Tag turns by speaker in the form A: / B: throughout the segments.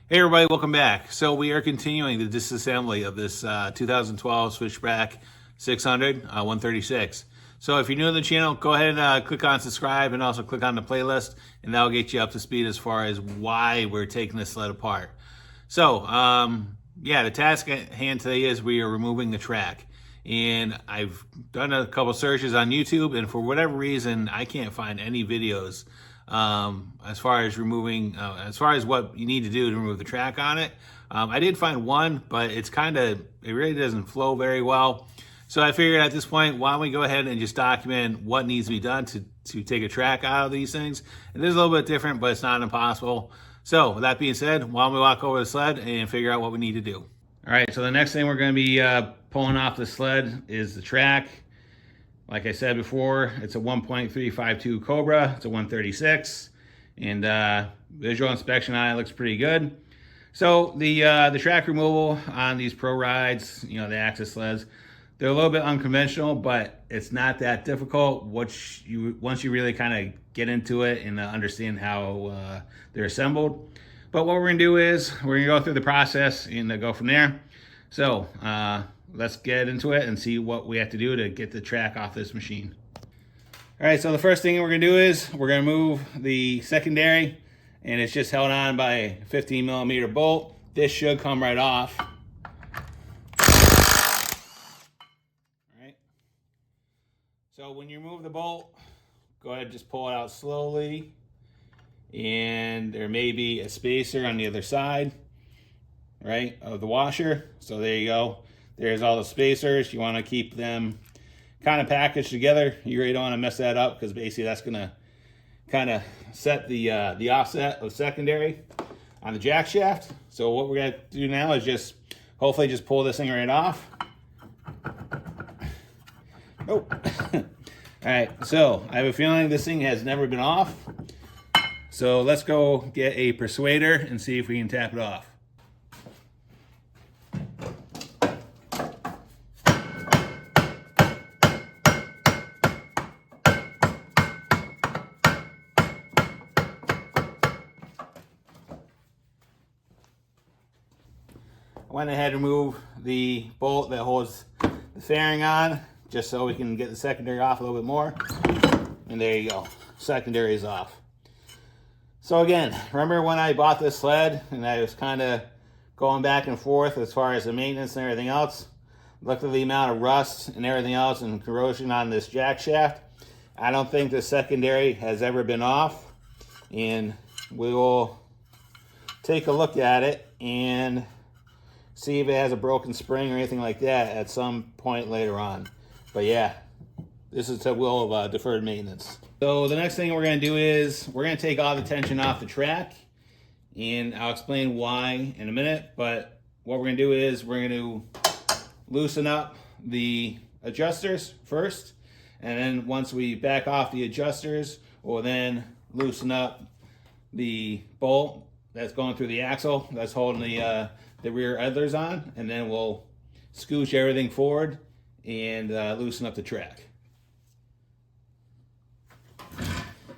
A: Hey everybody, welcome back. So we are continuing the disassembly of this 2012 Switchback 600 136. So if you're new to the channel, go ahead and click on subscribe and also click on the playlist, and that'll get you up to speed as far as why we're taking this sled apart. So yeah, the task at hand today is we are removing the track. And I've done a couple searches on YouTube, and for whatever reason, I can't find any videos as far as removing, as far as what you need to do to remove the track on it. I did find one, but it really doesn't flow very well. So I figured at this point, why don't we go ahead and just document what needs to be done to take a track out of these things. It is a little bit different, but it's not impossible. So with that being said, why don't we walk over the sled and figure out what we need to do. All right, so the next thing we're going to be pulling off the sled is the track. Like I said before, it's a 1.352 Cobra. It's a 136, and visual inspection on it looks pretty good. So the track removal on these ProRides, the access sleds, they're a little bit unconventional, but it's not that difficult once you really kind of get into it and understand how they're assembled. But what we're gonna do is we're gonna go through the process and go from there. So let's get into it and see what we have to do to get the track off this machine. All right, so the first thing we're gonna do is we're gonna move the secondary, and it's just held on by a 15mm bolt. This should come right off. All right. So when you remove the bolt, go ahead and just pull it out slowly. And there may be a spacer on the other side, right, of the washer. So there you go. There's all the spacers. You want to keep them kind of packaged together. You really don't want to mess that up, because basically that's going to kind of set the offset of secondary on the jack shaft. So what we're going to do now is just hopefully just pull this thing right off. Oh. All right, so I have a feeling this thing has never been off. So let's go get a persuader and see if we can tap it off. I went ahead and removed the bolt that holds the fairing on, just so we can get the secondary off a little bit more. And there you go, secondary is off. So again, remember when I bought this sled and I was kind of going back and forth as far as the maintenance and everything else? Look at the amount of rust and everything else and corrosion on this jack shaft. I don't think the secondary has ever been off, and we will take a look at it and see if it has a broken spring or anything like that at some point later on. But yeah, this is a will of deferred maintenance. So the next thing we're going to do is we're going to take all the tension off the track, and I'll explain why in a minute. But what we're going to do is we're going to loosen up the adjusters first, and then once we back off the adjusters, we'll then loosen up the bolt that's going through the axle that's holding the rear idlers on, and then we'll scooch everything forward and loosen up the track.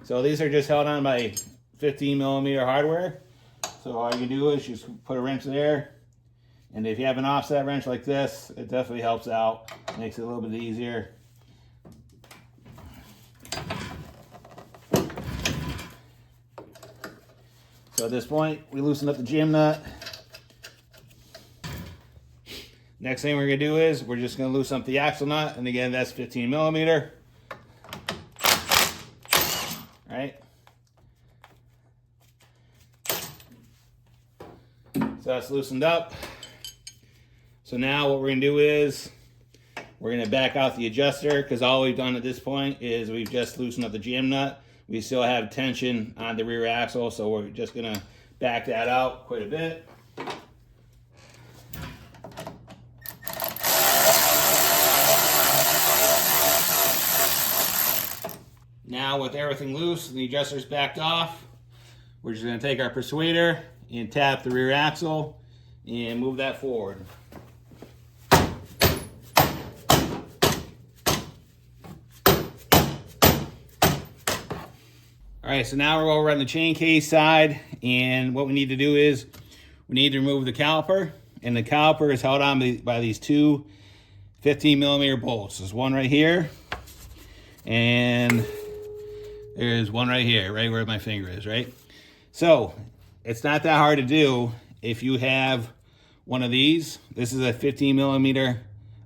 A: So these are just held on by 15mm hardware. So all you can do is just put a wrench there. And if you have an offset wrench like this, it definitely helps out. Makes it a little bit easier. So at this point, we loosen up the jam nut. Next thing we're gonna do is we're just gonna loosen up the axle nut. And again, that's 15mm. Right? So that's loosened up. So now what we're going to do is we're going to back out the adjuster, because all we've done at this point is we've just loosened up the jam nut. We still have tension on the rear axle, so we're just going to back that out quite a bit. Now with everything loose and the adjusters backed off, we're just going to take our persuader and tap the rear axle and move that forward. All right, so now we're over on the chain case side, and what we need to do is we need to remove the caliper, and the caliper is held on by these two 15mm bolts. There's one right here, and there's one right here, right where my finger is, right? So it's not that hard to do if you have one of these. This is a 15mm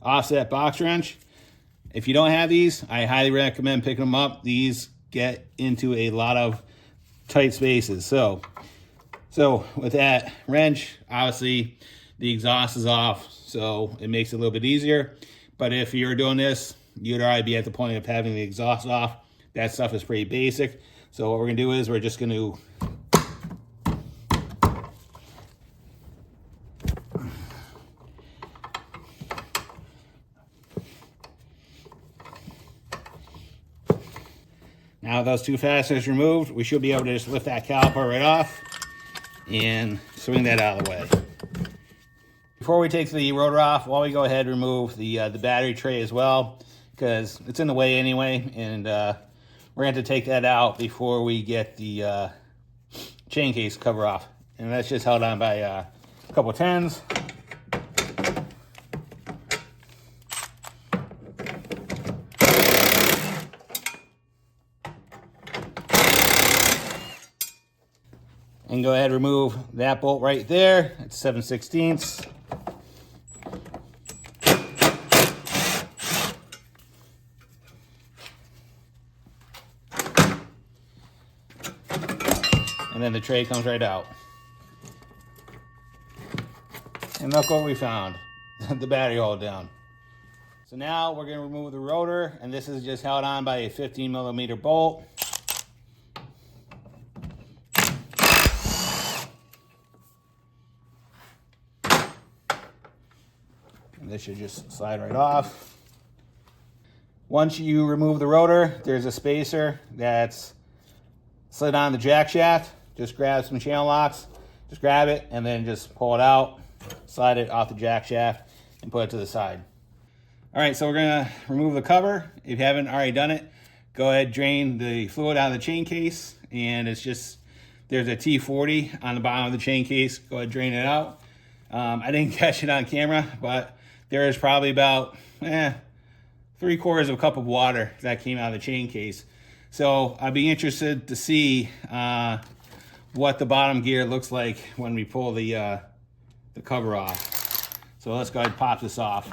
A: offset box wrench. If you don't have these, I highly recommend picking them up. These get into a lot of tight spaces. So with that wrench, obviously the exhaust is off, so it makes it a little bit easier. But if you're doing this, you'd already be at the point of having the exhaust off. That stuff is pretty basic. So what we're gonna do is we're just gonna now those two fasteners removed, we should be able to just lift that caliper right off and swing that out of the way. Before we take the rotor off, while we go ahead and remove the battery tray as well, because it's in the way anyway, and we're going to have to take that out before we get the chain case cover off. And that's just held on by a couple 10s. And go ahead and remove that bolt right there. It's 7/16. And then the tray comes right out. And look what we found. The battery hold down. So now we're going to remove the rotor, and this is just held on by a 15mm bolt. And this should just slide right off. Once you remove the rotor, there's a spacer that's slid on the jack shaft. Just grab some channel locks, just grab it, and then just pull it out, slide it off the jack shaft, and put it to the side. All right, so we're gonna remove the cover. If you haven't already done it, go ahead, drain the fluid out of the chain case, and it's just, there's a T40 on the bottom of the chain case. Go ahead, drain it out. I didn't catch it on camera, but there is probably about 3/4 of a cup of water that came out of the chain case. So I'd be interested to see what the bottom gear looks like when we pull the cover off. So let's go ahead and pop this off.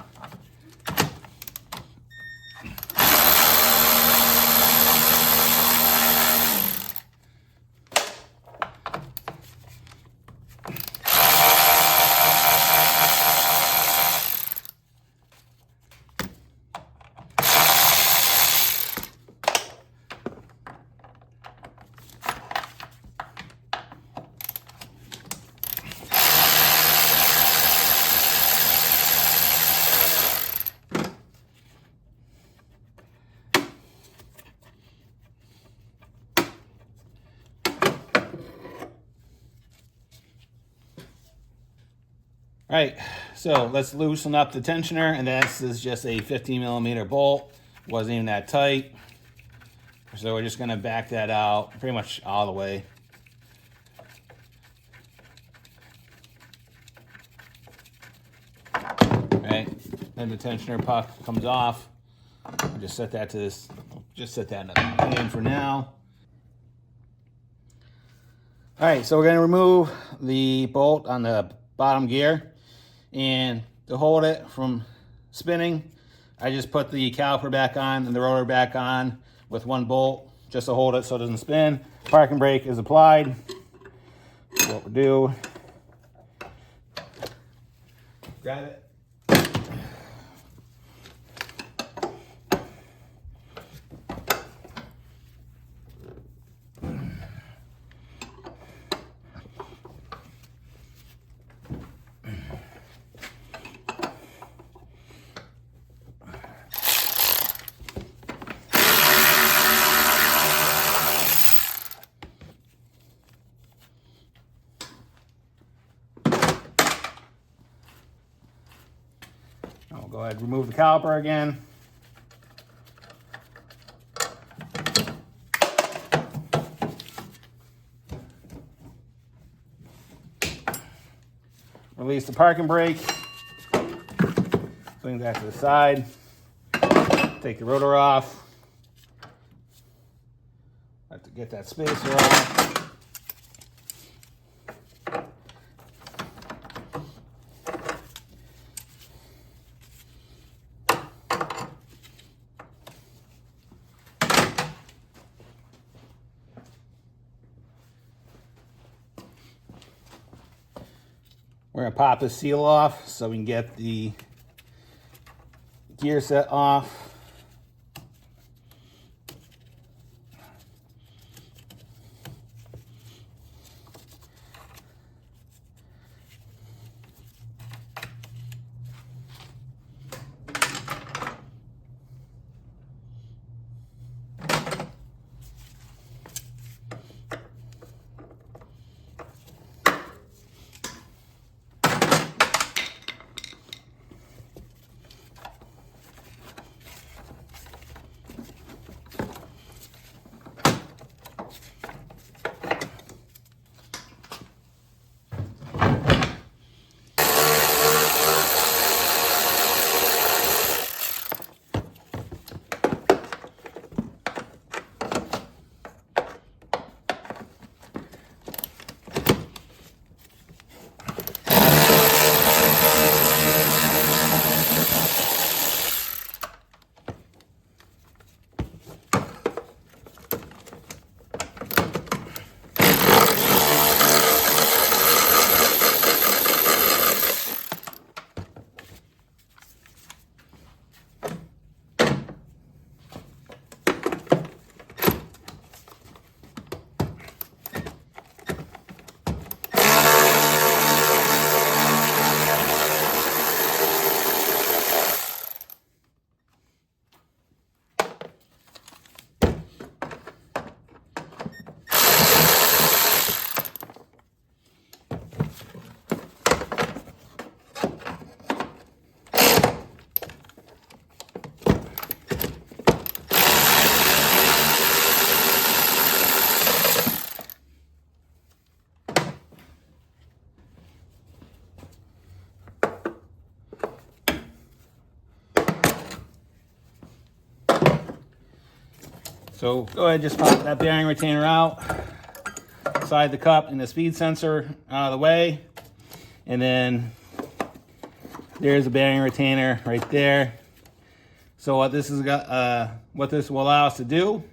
A: All right, so let's loosen up the tensioner, and this is just a 15mm bolt. Wasn't even that tight. So we're just gonna back that out pretty much all the way. All right, then the tensioner puck comes off. I'll just set that to this, just set that in the pan for now. All right, so we're gonna remove the bolt on the bottom gear. And to hold it from spinning, I just put the caliper back on and the rotor back on with one bolt just to hold it so it doesn't spin. Parking brake is applied. So what we do, grab it. I'll go ahead and remove the caliper again. Release the parking brake. Swing that to the side. Take the rotor off. Have to get that spacer off. We're going to pop the seal off so we can get the gear set off. So go ahead, just pop that bearing retainer out, slide the cup and the speed sensor out of the way, and then there's a bearing retainer right there. So what this will allow us to do,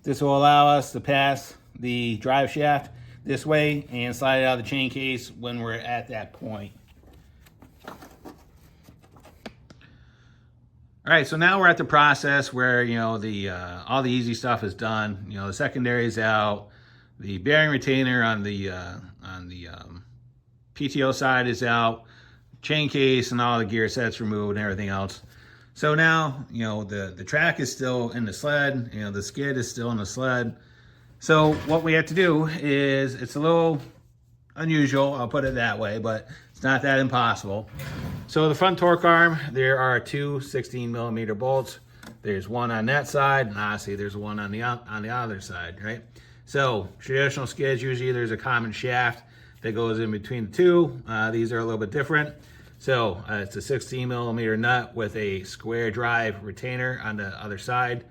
A: this will allow us to pass the drive shaft this way and slide it out of the chain case when we're at that point. All right, so now we're at the process where, you know, all the easy stuff is done. You know, the secondary is out, the bearing retainer on the PTO side is out, chain case and all the gear sets removed and everything else. So now, you know, the track is still in the sled, you know, the skid is still in the sled. So what we have to do is, it's a little unusual, I'll put it that way, but it's not that impossible. So the front torque arm, there are two 16mm bolts. There's one on that side, and obviously there's one on the other side, right? So traditional skids, usually there's a common shaft that goes in between the two. These are a little bit different. So it's a 16mm nut with a square drive retainer on the other side.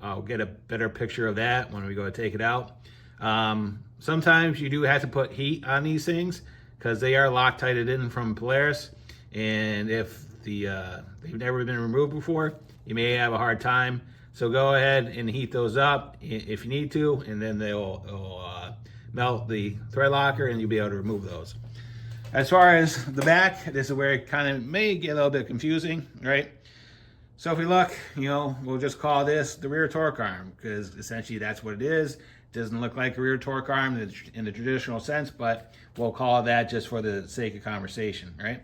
A: I'll get a better picture of that when we go to take it out. Sometimes you do have to put heat on these things because they are Loctited in from Polaris. And if they've never been removed before, you may have a hard time. So go ahead and heat those up if you need to, and then they'll melt the thread locker and you'll be able to remove those. As far as the back, this is where it kind of may get a little bit confusing, right? So if we look, you know, we'll just call this the rear torque arm because essentially that's what it is. It doesn't look like a rear torque arm in the traditional sense, but we'll call that just for the sake of conversation, right?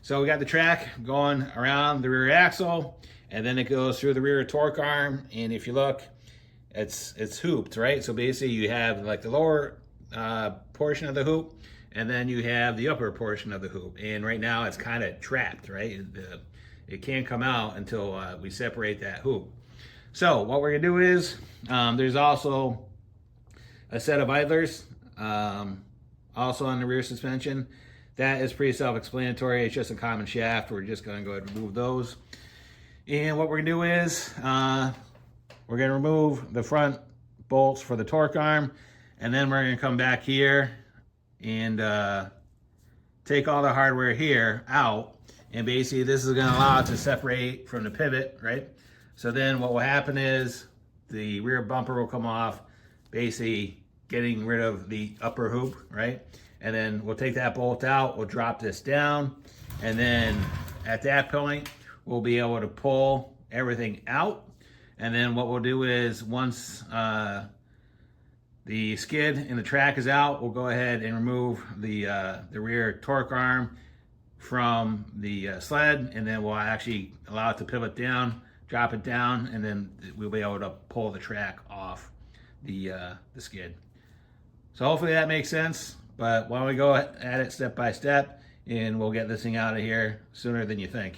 A: So we got the track going around the rear axle, and then it goes through the rear torque arm. And if you look, it's hooped, right? So basically you have like the lower portion of the hoop, and then you have the upper portion of the hoop. And right now it's kind of trapped, right? It can't come out until we separate that hoop. So what we're gonna do is, there's also a set of idlers, also on the rear suspension. that is pretty self-explanatory. It's just a common shaft. We're just gonna go ahead and remove those. And what we're gonna do is, we're gonna remove the front bolts for the torque arm, and then we're gonna come back here and take all the hardware here out. And basically this is gonna allow it to separate from the pivot, right? So then what will happen is the rear bumper will come off, basically getting rid of the upper hoop, right? And then we'll take that bolt out, we'll drop this down, and then at that point, we'll be able to pull everything out. And then what we'll do is once the skid and the track is out, we'll go ahead and remove the rear torque arm from the sled, and then we'll actually allow it to pivot down, drop it down, and then we'll be able to pull the track off the skid. So hopefully that makes sense, but why don't we go at it step by step, and we'll get this thing out of here sooner than you think.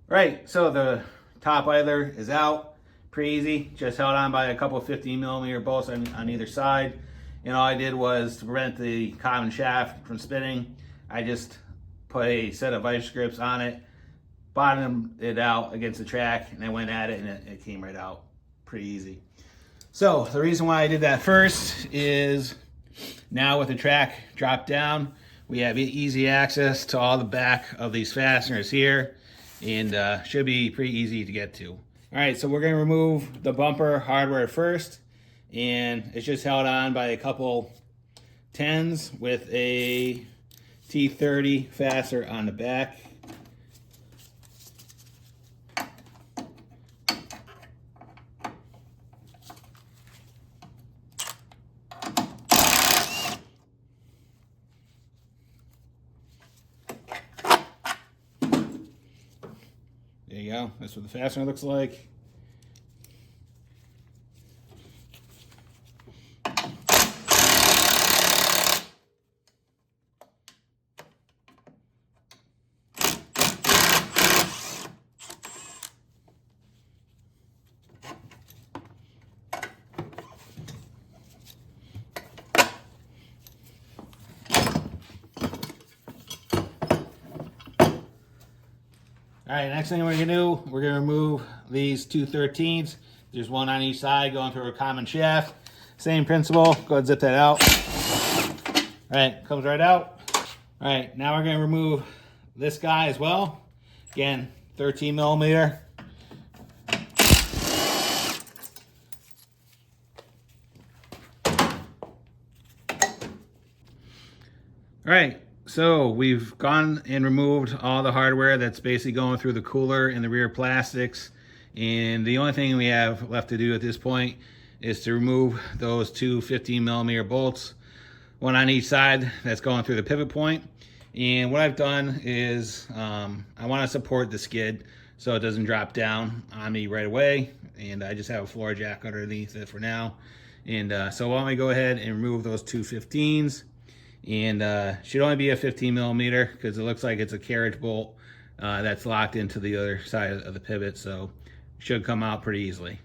A: Right, so the top idler is out, pretty easy, just held on by a couple of 15mm bolts on either side. And all I did was, to prevent the common shaft from spinning, I just put a set of vice grips on it, bottomed it out against the track, and I went at it, and it came right out pretty easy. So the reason why I did that first is now with the track dropped down, we have easy access to all the back of these fasteners here, and should be pretty easy to get to. All right, so we're gonna remove the bumper hardware first, and it's just held on by a couple 10s with a T30 fastener on the back. There you go, that's what the fastener looks like. All right, next thing we're gonna do, we're gonna remove these two 13s. There's one on each side going through a common shaft. Same principle, go ahead and zip that out. All right, comes right out. All right, now we're gonna remove this guy as well. Again, 13mm. All right, so we've gone and removed all the hardware that's basically going through the cooler and the rear plastics. And the only thing we have left to do at this point is to remove those two 15mm bolts, one on each side that's going through the pivot point. And what I've done is I want to support the skid so it doesn't drop down on me right away. And I just have a floor jack underneath it for now. And so why don't we go ahead and remove those two 15s. And should only be a 15mm because it looks like it's a carriage bolt that's locked into the other side of the pivot, so it should come out pretty easily.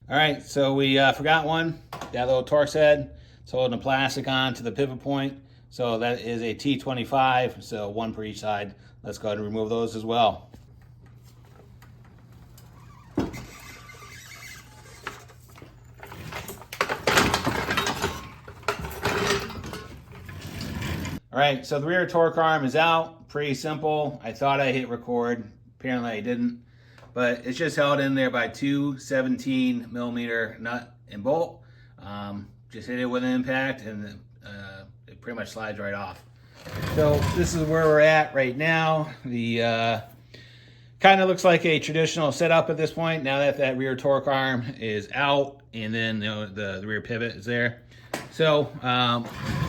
A: All right, so we forgot one, that little Torx head. It's holding the plastic on to the pivot point. So that is a T25, so one per each side. Let's go ahead and remove those as well. All right, so the rear torque arm is out, pretty simple. I thought I hit record, apparently I didn't, but it's just held in there by two 17mm nut and bolt. Just hit it with an impact and it pretty much slides right off. So this is where we're at right now. The kind of looks like a traditional setup at this point, now that that rear torque arm is out and then the rear pivot is there. So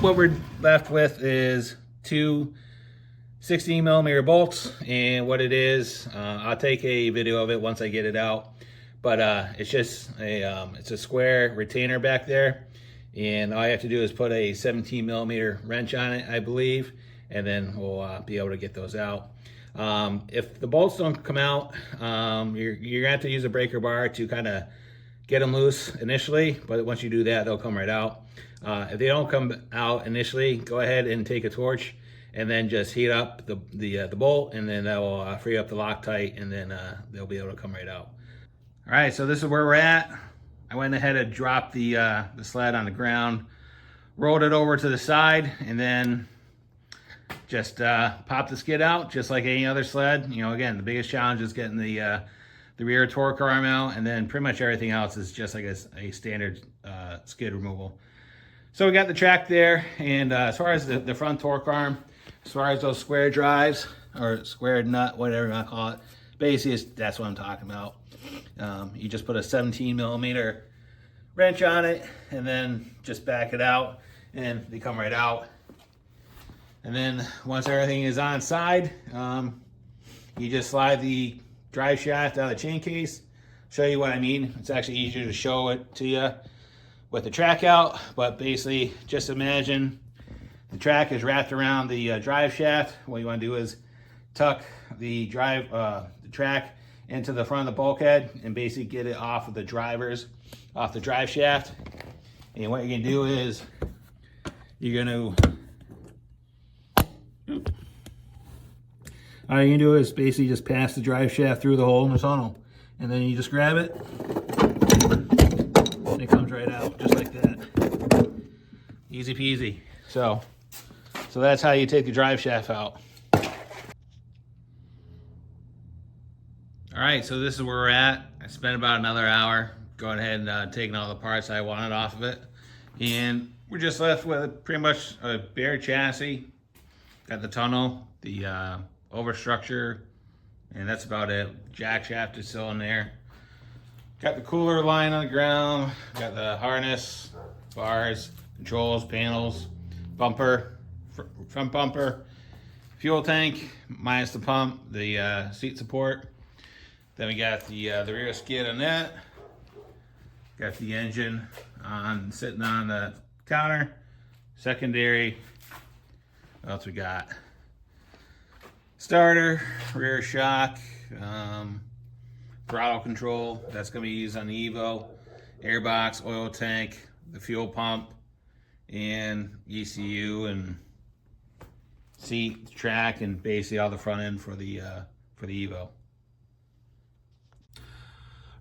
A: what we're left with is two 16mm bolts, and what it is, I'll take a video of it once I get it out, but it's just it's a square retainer back there, and all I have to do is put a 17mm wrench on it, I believe, and then we'll be able to get those out. If the bolts don't come out, you're gonna have to use a breaker bar to kind of get them loose initially, but once you do that, they'll come right out. If they don't come out initially, go ahead and take a torch and then just heat up the bolt, and then that will free up the Loctite, and then they'll be able to come right out. All right, so this is where we're at. I went ahead and dropped the sled on the ground, rolled it over to the side, and then just pop the skid out just like any other sled. You know, again, the biggest challenge is getting the rear torque arm out, and then pretty much everything else is just like a standard skid removal. So we got the track there, and as far as the front torque arm, as far as those square drives, or square nut, whatever you want to call it, basically that's what I'm talking about. You just put a 17mm wrench on it, and then just back it out, and they come right out. And then once everything is on side, you just slide the drive shaft out of the chain case. Show you what I mean. It's actually easier to show it to you with the track out, but basically just imagine the track is wrapped around the drive shaft. What you want to do is tuck the track into the front of the bulkhead and basically get it off of the drive shaft. And what you're gonna do is all you're gonna do is basically just pass the drive shaft through the hole in the tunnel, and then you just grab it, and it comes right out just like that. Easy peasy. So that's how you take the drive shaft out. All right, so this is where we're at. I spent about another hour going ahead and taking all the parts I wanted off of it, and we're just left with pretty much a bare chassis. Got the tunnel, the overstructure, and that's about it. Jack shaft is still in there. Got the cooler line on the ground. Got the harness, bars, controls, panels, bumper, front bumper, fuel tank minus the pump, the seat support. Then we got the rear skid on that. Got the engine sitting on the counter. Secondary. What else we got? Starter, rear shock, throttle control. That's going to be used on the Evo. Airbox, oil tank, the fuel pump, and ECU and seat, track, and basically all the front end for the Evo.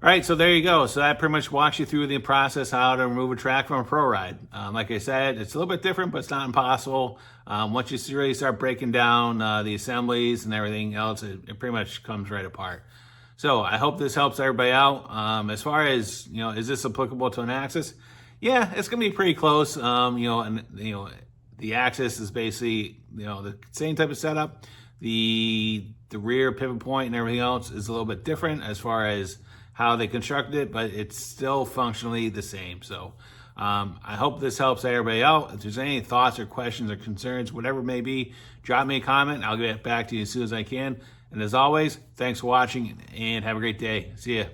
A: All right, so there you go. So that pretty much walks you through the process how to remove a track from a ProRide. Like I said, it's a little bit different, but it's not impossible. Once you really start breaking down the assemblies and everything else, it pretty much comes right apart. So I hope this helps everybody out. As far as, is this applicable to an Axis? Yeah, it's gonna be pretty close. The Axis is basically, the same type of setup. The rear pivot point and everything else is a little bit different as far as how they constructed it, but it's still functionally the same. So I hope this helps everybody out. If there's any thoughts or questions or concerns, whatever it may be, drop me a comment. I'll get back to you as soon as I can. And as always, thanks for watching and have a great day. See ya.